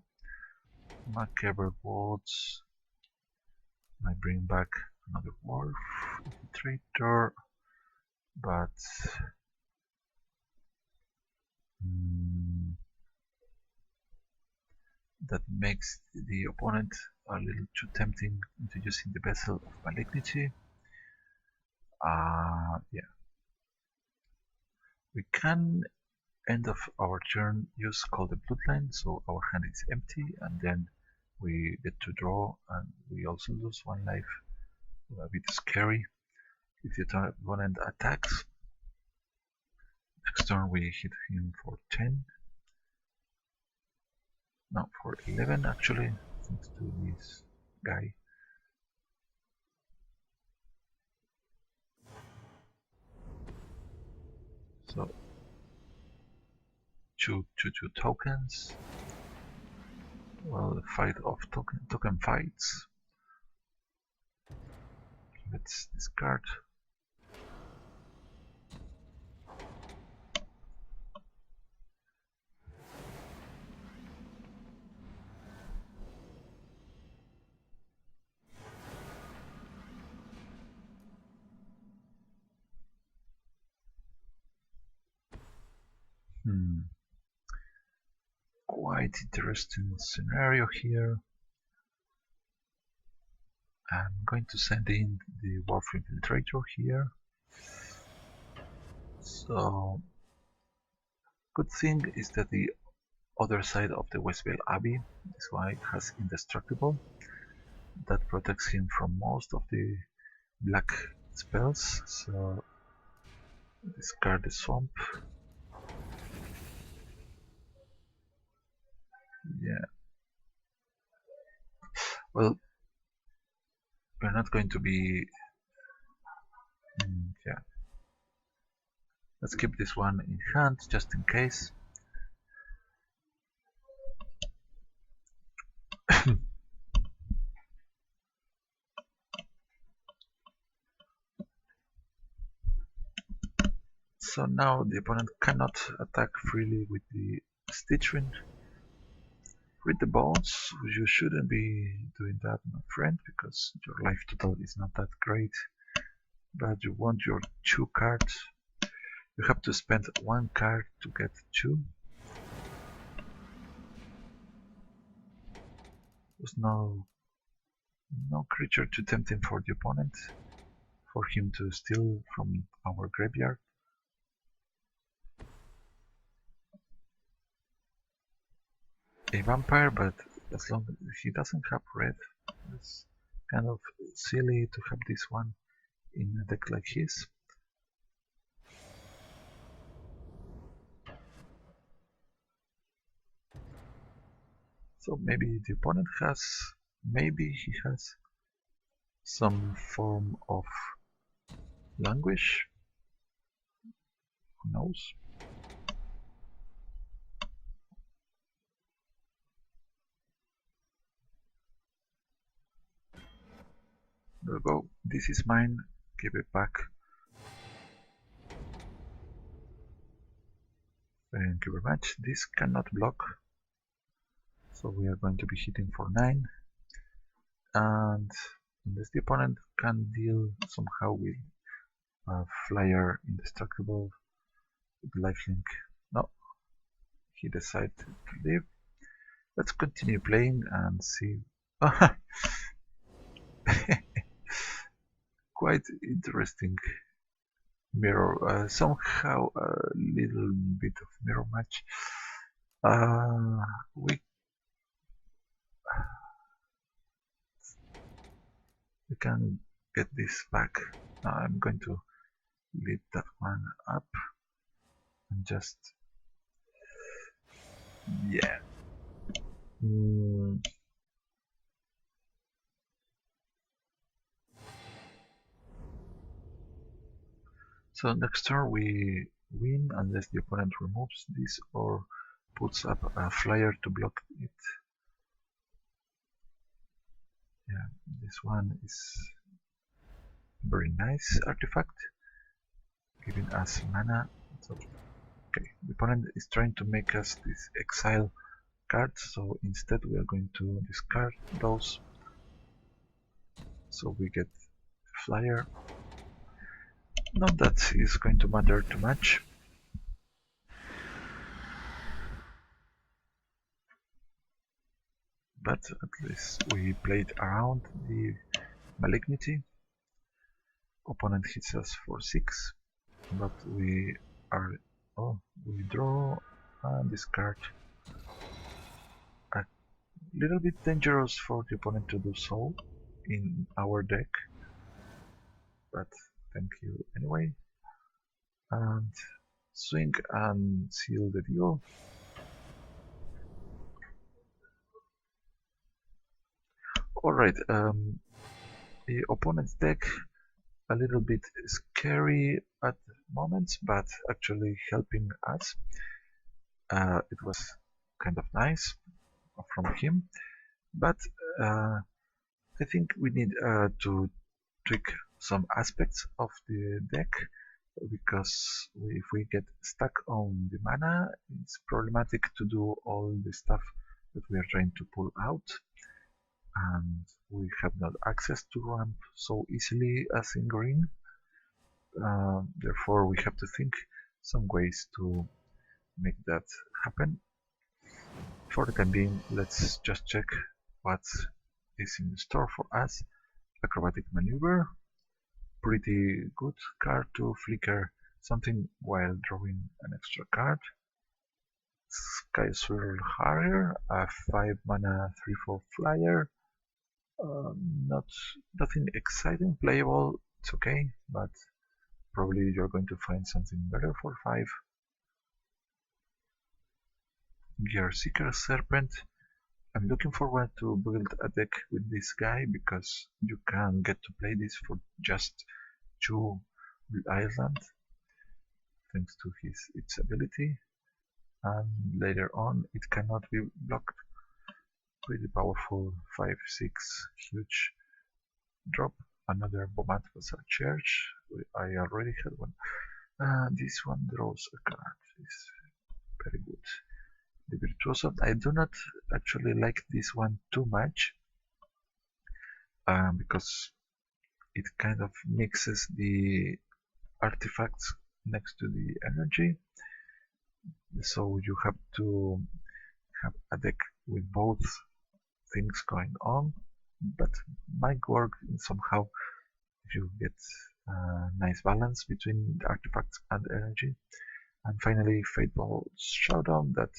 Macabre Waltz might bring back another Wharf Infiltrator, but that makes the opponent a little too tempting into using the Vessel of Malignity. Yeah. We can, end of our turn, use Call the Bloodline, so our hand is empty, and then we get to draw, and we also lose 1 life. A bit scary. If the opponent attacks, next turn we hit him for 10. No, for 11 actually, thanks to this guy. So, 2 tokens. Well, the fight of token fights. Let's discard. Quite interesting scenario here. I'm going to send in the Wharf Infiltrator here. So, good thing is that the other side of the Westvale Abbey. This one has Indestructible. That protects him from most of the black spells. So discard the Swamp. Yeah. Well, we're not going to be... yeah. Let's keep this one in hand, just in case. So now the opponent cannot attack freely with the Stitchwing. Read the bones. You shouldn't be doing that, my friend, because your life total is not that great. But you want your 2 cards. You have to spend 1 card to get 2. There's no creature too tempting for the opponent, for him to steal from our graveyard. A vampire, but as long as he doesn't have red, it's kind of silly to have this one in a deck like his. So maybe the opponent has, maybe he has some form of languish. Who knows? There we go. This is mine. Give it back. Thank you very much. This cannot block. So we are going to be hitting for 9. And unless the opponent can deal somehow with a flyer indestructible with lifelink. No. He decided to leave. Let's continue playing and see. Quite interesting mirror. Somehow a little bit of mirror match. We can get this back. Now I'm going to leave that one up and just, yeah. So next turn we win unless the opponent removes this or puts up a flyer to block it. Yeah, this one is very nice artifact, giving us mana. So, okay, the opponent is trying to make us this exile cards, so instead we are going to discard those. So we get flyer. Not that is going to matter too much. But at least we played around the malignity. Opponent hits us for 6, but we are, we draw and discard. A little bit dangerous for the opponent to do so in our deck, but thank you anyway. And swing and seal the deal. Alright, the opponent's deck a little bit scary at moments, but actually helping us. It was kind of nice from him, but I think we need to tweak some aspects of the deck, because if we get stuck on the mana, it's problematic to do all the stuff that we are trying to pull out, and we have not access to ramp so easily as in green. Therefore we have to think some ways to make that happen. For the time being, let's just check what is in store for us. Acrobatic Maneuver, pretty good card to flicker something while drawing an extra card. Sky Swirl Harrier, a 5 mana 3/4 flyer. Not nothing exciting, playable, it's okay, but probably you're going to find something better for 5. Gear Seeker Serpent. I'm looking forward to build a deck with this guy because you can get to play this for just 2 islands thanks to its ability, and later on it cannot be blocked. Pretty powerful 5/6 huge drop. Another Bomat Bazaar Church. I already had one. This one draws a card. It's very good. The Virtuoso. I do not actually like this one too much because it kind of mixes the artifacts next to the energy. So you have to have a deck with both things going on, but might work somehow if you get a nice balance between the artifacts and energy. And finally, Fateful Showdown that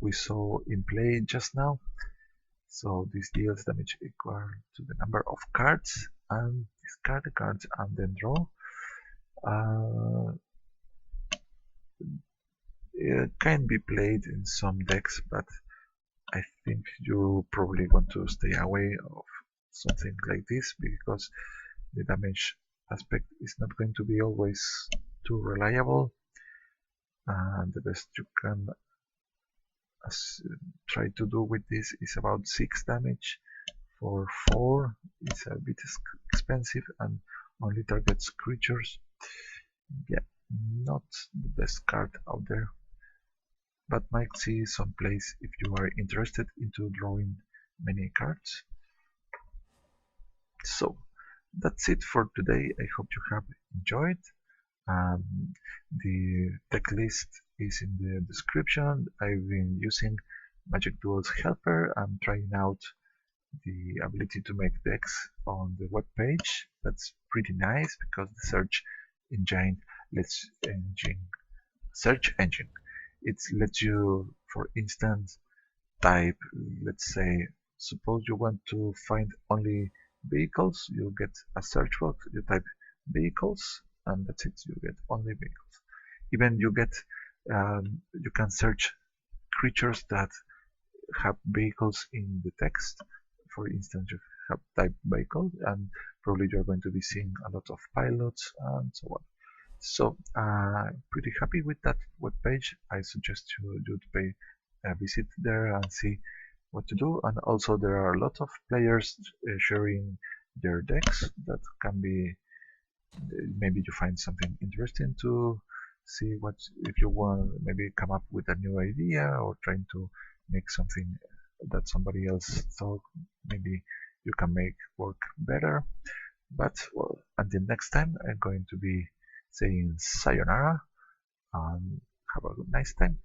we saw in play just now. So this deals damage equal to the number of cards, and discard the cards and then draw. It can be played in some decks, but I think you probably want to stay away of something like this because the damage aspect is not going to be always too reliable. The best you can try to do with this is about 6 damage for 4. It's a bit expensive and only targets creatures. Yeah, not the best card out there, but might see some place if you are interested into drawing many cards. So that's it for today. I hope you have enjoyed. The deck list is in the description. I've been using Magic Duels Helper. I'm trying out the ability to make decks on the web page. That's pretty nice because the search engine lets you, for instance, type, let's say, suppose you want to find only vehicles, you get a search box, you type vehicles, and that's it, you get only vehicles. Even you can search creatures that have vehicles in the text. For instance, you have type vehicle, and probably you're going to be seeing a lot of pilots and so on. So pretty happy with that web page. I suggest you to pay a visit there and see what to do. And also there are a lot of players sharing their decks that can be, maybe you find something interesting to see what, if you want maybe come up with a new idea or trying to make something that somebody else thought maybe you can make work better. But well, until next time, I'm going to be saying sayonara and have a nice time.